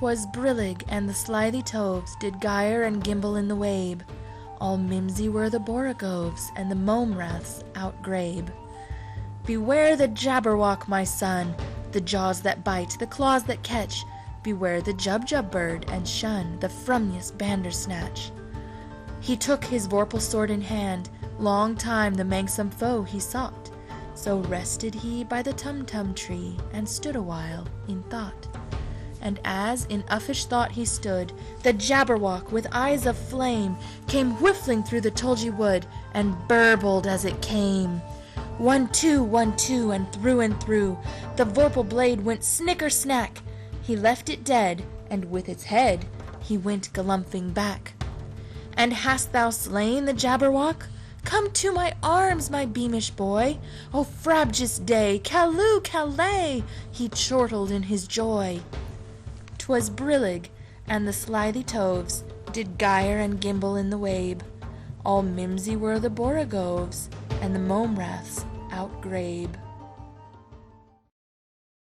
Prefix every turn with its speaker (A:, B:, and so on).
A: 'Twas brillig, and the slithy toves did gyre and gimble in the wabe. All mimsy were the borogoves, and the mome raths outgrabe. Beware the Jabberwock, my son, the jaws that bite, the claws that catch. Beware the Jubjub bird, and shun the frumious Bandersnatch. He took his vorpal sword in hand, long time the manxome foe he sought. So rested he by the Tumtum tree, and stood awhile in thought. And as in uffish thought he stood, the Jabberwock with eyes of flame came whiffling through the tulgey wood, and burbled as it came. 1, 2, 1, 2, and through, the vorpal blade went snicker-snack. He left it dead, and with its head he went galumphing back. And hast thou slain the Jabberwock? Come to my arms, my beamish boy. O frabjous day, calloo, callay, he chortled in his joy. 'Twas brillig, and the slithy toves did gyre and gimble in the wabe. All mimsy were the borogoves, and the mome raths outgrabe.